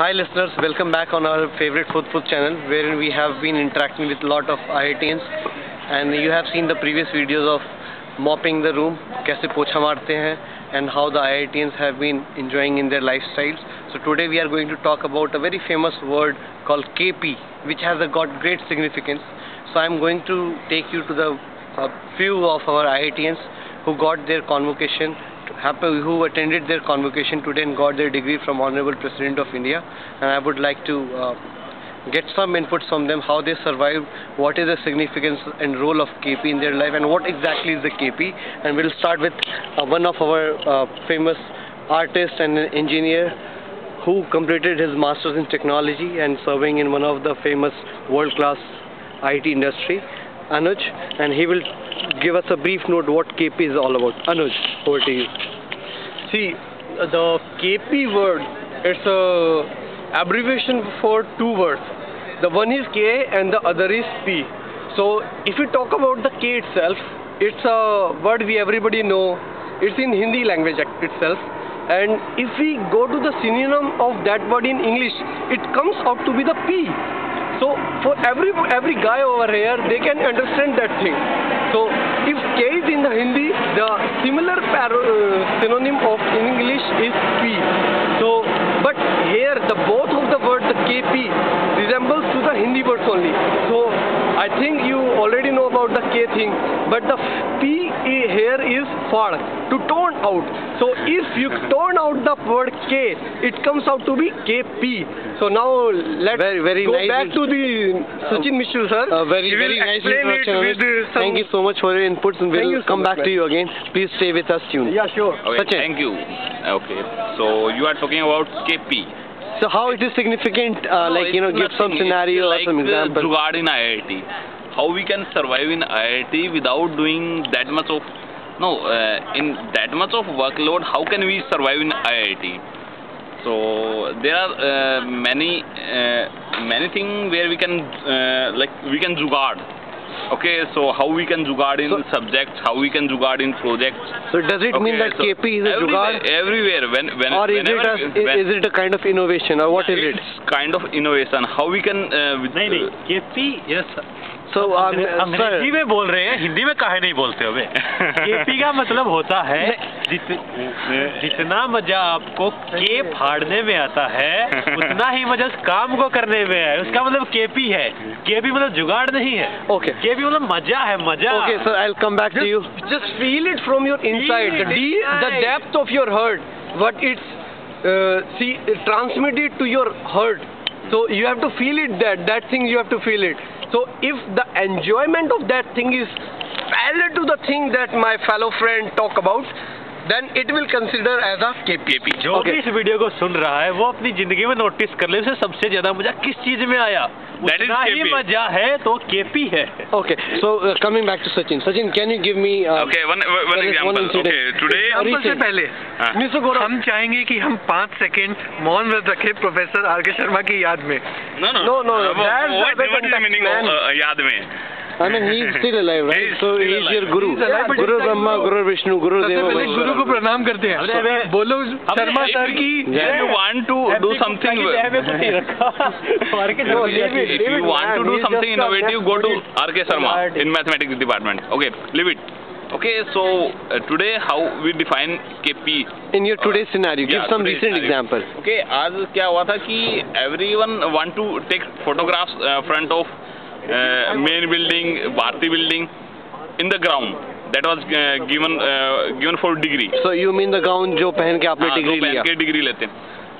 Hi listeners, welcome back on our favorite Food channel, wherein we have been interacting with a lot of IITians, and you have seen the previous videos of mopping the room, कैसे पोछा मारते हैं, and how the IITians have been enjoying in their lifestyles. So today we are going to talk about a very famous word called KP, which has got great significance. So I am going to take you to the few of our IITians who got their convocation, who attended their convocation today and got their degree from Honorable President of India, and I would like to get some inputs from them, how they survived, what is the significance and role of KP in their life, and what exactly is the KP. And we'll start with one of our famous artist and engineer who completed his masters in technology and serving in one of the famous world-class IT industry, Anuj, and he will give us a brief note what KP is all about. Anuj, over to you. See, the KP word, it's a abbreviation for two words. The one is K and the other is P. So if we talk about the K itself, it's a word we everybody know. It's in Hindi language itself. And if we go to the synonym of that word in English, it comes out to be the P. So for every guy over here, they can understand that thing. So if K is in the Hindi, the similar synonym of in English is P. So, but here the both of the words, the KP, resembles to the Hindi words only. So I think you already know about the K thing, but the P here is for to tone out. So if you tone out the word K, it comes out to be KP. So now let's go nice back to the Sachin Mishra sir. Very nice introduction. Thank you so much for your inputs, and we'll come back to you again. Please stay with us tuned. Yeah, sure. Okay, Sachin. thank you. Okay, so you are talking about KP. So how it is significant, give some scenario or some example. Jugaad in IIT. How we can survive in IIT without doing that much of, in that much of workload, how can we survive in IIT? So there are many things where we can we can jugaad. Okay, so how we can jugaad in subjects, how we can jugaad in projects. So does it mean that KP is a jugaad? Everywhere. Or is it a kind of innovation, or what is it? It's kind of innovation. How we can... KP, yes. So, अंग्रेजी में बोल रहे हैं, हिंदी में काहे नहीं बोलते हो बे? केपी का मतलब होता है जितना मजा आपको के फाड़ने में आता है, उतना ही मजा काम को करने में है. उसका मतलब केपी है. केपी मतलब जुगाड़ नहीं है. Okay. केपी मतलब मजा है, मजा. Okay, so I'll come back to you. Just feel it from your inside, the depth of your heart, what it's transmit it to your heart. So you have to feel it, that thing you have to feel it. So if the enjoyment of that thing is parallel to the thing that my fellow friend talk about, then it will consider as a KP. जो भी इस video को सुन रहा है, वो अपनी जिंदगी में नोटिस कर ले उसे सबसे ज्यादा मजा किस चीज में आया. उतना ही मजा है तो KP है. Okay, so coming back to Sachin. Sachin, can you give me okay, one example. Okay, today से पहले हम चाहेंगे कि हम 5 सेकंड मौन व्रत रखें प्रोफेसर आर.के. शर्मा की याद में. No. What is the meaning of याद में? I mean, he is still alive, right? So he is your guru. Guru Brahma, Guru Vishnu, Guru Deva. गुरु को प्रणाम करते हैं. बोलो शर्मा सर की. If you want to do something, if you want to do something innovative, go to R.K. Sharma in mathematics department. Okay, leave it. Okay, so today how we define KP? In your today's scenario, give some recent example. Okay, आज क्या हुआ था कि everyone want to take photographs front of main building, Bharti building, in the ground. That was given for degree. So you mean the gown जो पहन के आपने degree लिया? पहन के degree लेते हैं.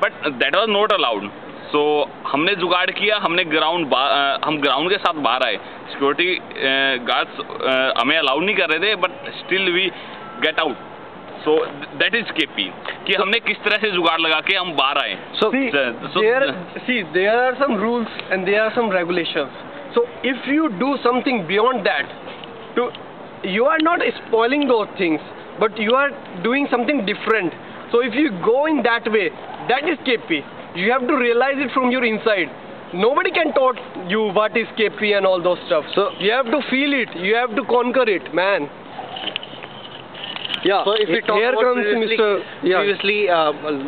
But that was not allowed. So हमने जुगाड़ किया, हम ग्राउंड के साथ बाहर आए. सिक्योरिटी गार्ड्स हमें अलाउड नहीं कर रहे थे, but still we get out. So that is KP. कि हमने किस तरह से जुगाड़ लगा के हम बाहर आए. So there are some rules and there are some regulations. So if you do something beyond that, you are not spoiling those things, but you are doing something different. So if you go in that way, that is KP. You have to realize it from your inside. Nobody can taught you what is KP and all those stuff. So you have to feel it. You have to conquer it, man. Yeah. So if we talk Here about comes previously, Mr. Yeah. previously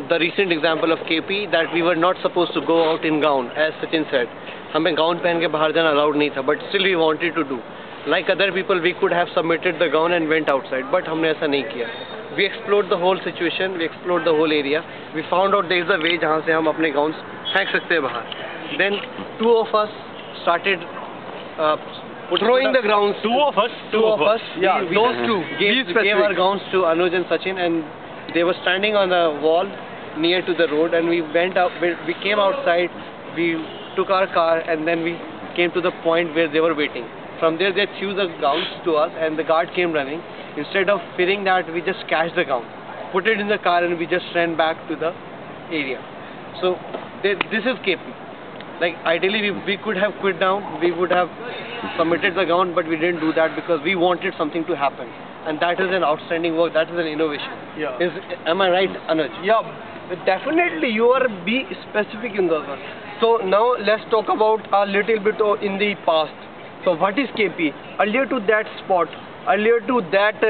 the recent example of KP, that we were not supposed to go out in gown, as Sachin said. हमें gown पहन के बाहर जाना allowed नहीं था, but still we wanted to do. Like other people, we could have submitted the gown and went outside, but हमने ऐसा नहीं किया. We explored the whole situation, we explored the whole area. We found out there is a way जहाँ से हम अपने gowns फेंक सकते हैं बाहर. Then two of us started throwing the gowns. Two of us. Yeah, We those two. gave our gowns to Anuj and Sachin, and they were standing on the wall near to the road, and we went out. We came outside. We took our car, and then we came to the point where they were waiting. From there, they threw the gowns to us, and the guard came running. Instead of fearing that, we just catch the gown, put it in the car, and we just ran back to the area. So this is KP. Like ideally, we could have quit down. We would have submitted the gown, but we didn't do that because we wanted something to happen, and that is an outstanding work. That is an innovation. Yeah. Am I right, Anuj? Yeah, definitely you are be specific in those ones. So now let's talk about a little bit in the past. So what is KP? Earlier to that spot, earlier to that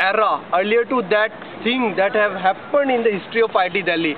era, earlier to that thing that have happened in the history of IIT Delhi,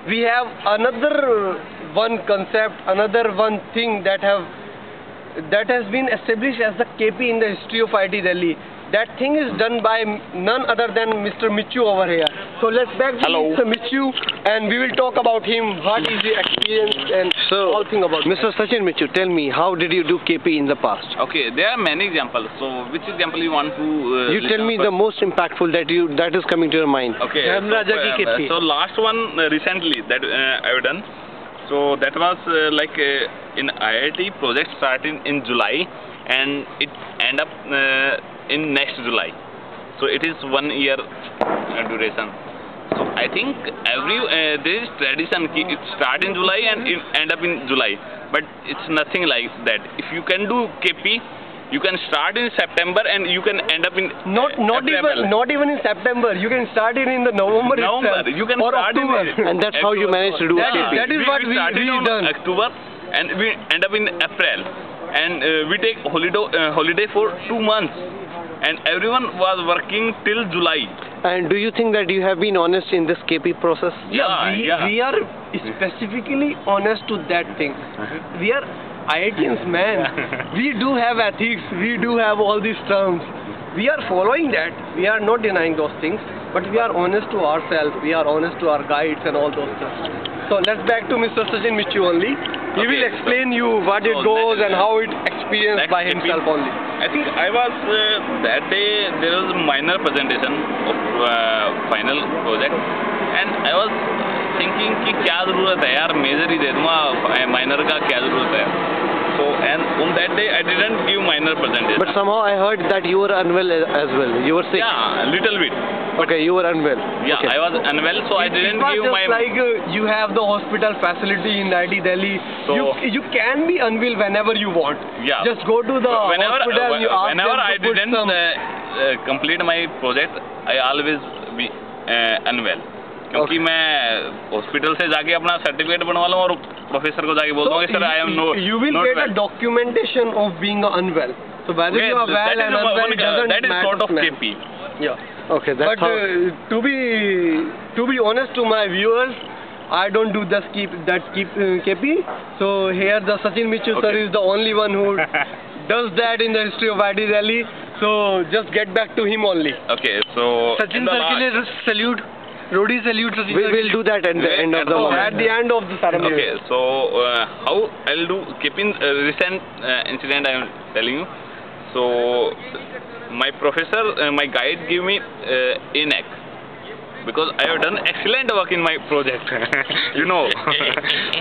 we have another one concept, another one thing that has been established as the KP in the history of IIT Delhi. That thing is done by none other than Mr. Michu over here. So let's back to Hello. Mr. Michu, and we will talk about him, what is the experience and all thing about Mr. Sachin Michu, tell me, how did you do KP in the past? Okay, there are many examples. So which example you want to? You tell me the most impactful that is coming to your mind. Okay. Dharmraja ki KP. So last one recently that I've done. So that was in IIT project starting in July, and it end up in next July. So it is 1 year duration. So I think there is tradition it start in July and it end up in July, but it's nothing like that. If you can do KP, you can start in September and you can end up in not even in September. You can start it in the November itself, you can or start October. And that's how you managed to do KP. That is what we done. October, and we end up in April, and we take holiday for 2 months, and everyone was working till July. And do you think that you have been honest in this KP process? We are specifically honest to that thing. We are IITians, man. We do have ethics. We do have all these terms. We are following that. We are not denying those things, but we are honest to ourselves. We are honest to our guides and all those stuff. So let's back to Mr. Sachin Michu only. He will explain you what it goes and how it experienced by himself only. I think I was that day there was a minor presentation of final project, and I was thinking कि क्या ज़रूरत है यार, major ही दे दूँगा, minor का क्या ज़रूरत है. So and on that day I didn't give minor presentation. But somehow I heard that you were unwell as well. You were sick. Yeah, little bit. Okay, you were unwell. Yeah, okay. I was unwell, so I didn't give my. Like you have the hospital facility in IIT Delhi. So you can be unwell whenever you want. Yeah. Just go to the hospital. You ask whenever them to I put didn't some. complete my project, I always be unwell. क्योंकि मैं hospital से जाके अपना certificate बनवा लूँ और professor को जाके बोलता हूँ कि sir I am not well. You will get a documentation of being unwell. So whether you are well and unwell doesn't matter. That is sort of KP. Yeah. Okay, that's but to be honest to my viewers, I don't do that KP. So here the Sachin Michu sir is the only one who does that in the history of IIT Delhi. So just get back to him only. Okay, so Sachin sir ke liye salute. Rodi salute. we will do that at the end of the moment. At the end of the ceremony. Okay, so how I'll do keeping recent incident I am telling you. So my professor, my guide give me ANAC because I have done excellent work in my project. You know.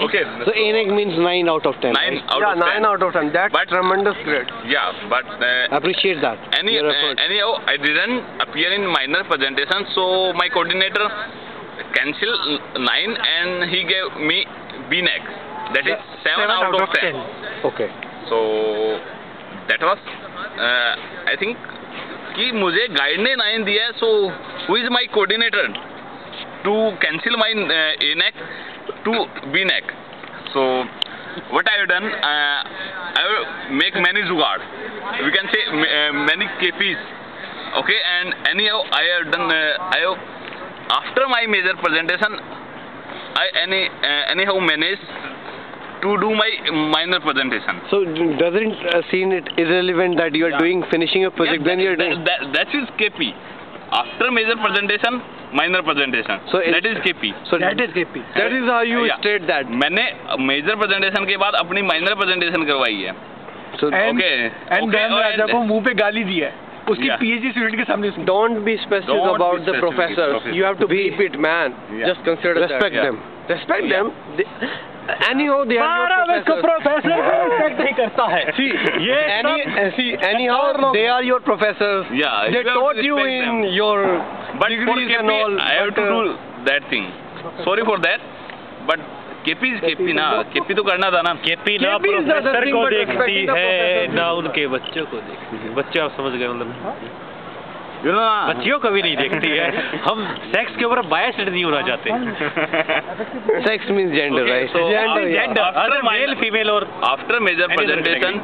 Okay. So ANAC means 9 out of 10. 9 out Yeah, of 10. 9 out of 10. That's tremendous great. Yeah, but Appreciate that. anyhow, I didn't appear in minor presentation, so my coordinator cancelled 9 and he gave me BNAC. That is 7 out of 10. Okay. So that was I think कि मुझे guide ने 9 दिया है, so who is my coordinator to cancel my ANAC to BNAC. So what I have done, I will make many jugaad. We can say many KPs Okay, and anyhow, I have done. After my major presentation, I anyhow managed to do my minor presentation. So doesn't seem it irrelevant that you are finishing a project, then you are doing. That is KP. After major presentation, minor presentation. So that is KP. So That is KP. That is how you state that. मैंने major presentation के बाद अपनी minor presentation करवाई है. So And then राजा को मुंह पे गाली दी है. उसकी PhD student के सामने. Don't be specific about the professors. You have to keep it, man. Just consider respect them. Respect them. Anyhow, they are your professors. respect नहीं करता है. Anyhow, they are your professors. Yeah, They taught you in your degrees and all. I have to do that thing. Sorry for that, but KP is KP ना. KP तो करना था ना. KP ना professor को देखती है ना उनके बच्चों को देखती है. बच्चे आप समझ गए मतलब. बच्चियों कभी नहीं देखती है. हम सेक्स के ऊपर बायस्ड नहीं होना चाहते. Sex means gender, right? So gender. After male, female or after major presentation,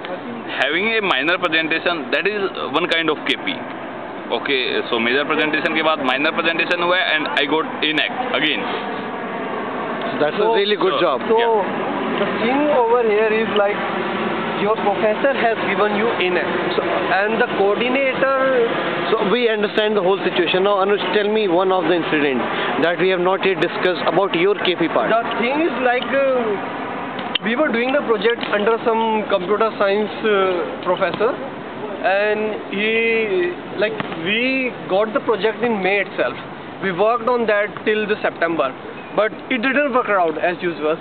having a minor presentation, that is one kind of KP. Okay, so major presentation के बाद minor presentation हुआ and I got in-act again. So that's a really good job. So the thing over here is like your professor has given you in-act, and the coordinator. So we understand the whole situation. Now, Anuj, tell me one of the incidents that we have not yet discussed about your KP part. The thing is like we were doing the project under some computer science professor, and we got the project in May itself. We worked on that till the September, but it didn't work out as usual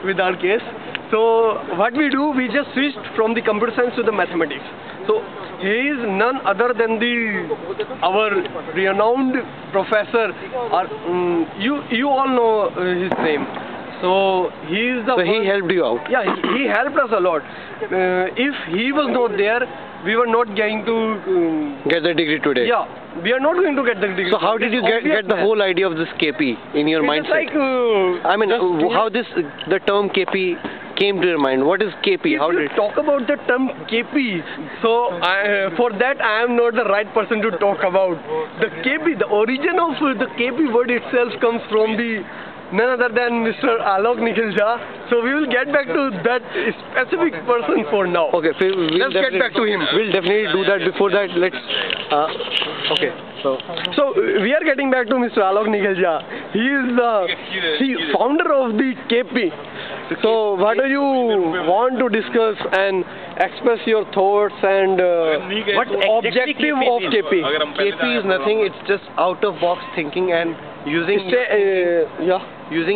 with our case. So what we do, we just switched from the computer science to the mathematics. So he is none other than our renowned professor. You all know his name. So he is the. So he helped you out. Yeah, he helped us a lot. If he was not there, we were not going to get the degree today. Yeah, we are not going to get the degree. So how did you get the whole idea of this KP in your mindset? Like, I mean, how the term KP came to your mind? What is KP? How did you talk about the term KP? So for that I am not the right person to talk about. The KP, the origin of the KP word itself comes from the none other than Mr. Alok Nikhil Jha. So we will get back to that specific person for now. Okay, let's get back to him. We'll definitely do that. Before that, let's. Okay. So we are getting back to Mr. Alok Nikhil Jha. He is the founder of the KP. So what do you want to discuss and express your thoughts and what objective of KP? KP is nothing. It's just out of box thinking and using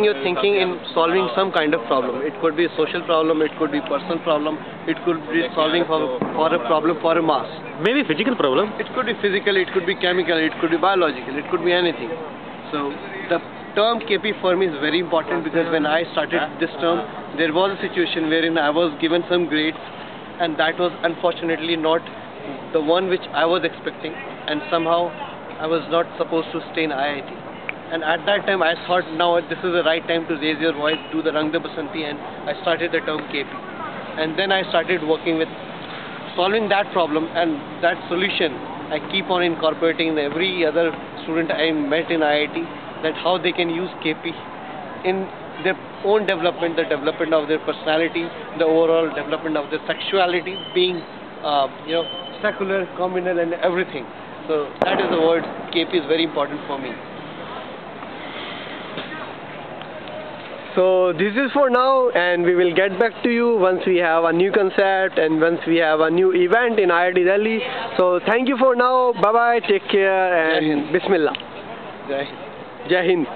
your thinking in solving some kind of problem. It could be a social problem, it could be personal problem, it could be solving for a problem for a mass. Maybe physical problem. It could be physical, it could be chemical, it could be biological, it could be anything. So the term KP for me is very important because when I started this term, there was a situation wherein I was given some grades and that was unfortunately not the one which I was expecting, and somehow I was not supposed to stay in IIT. And at that time I thought now this is the right time to raise your voice, do the Rang De Basanti, and I started the term KP. And then I started working with solving that problem and that solution. I keep on incorporating in every other student I met in IIT that how they can use KP in their own development, the development of their personality, the overall development of their sexuality, being secular, communal and everything. So that is the word KP is very important for me. So this is for now, and we will get back to you once we have a new concept and once we have a new event in IIT Delhi. So thank you for now. Bye bye, take care, and Bismillah. Jai Hind. Jai Hind.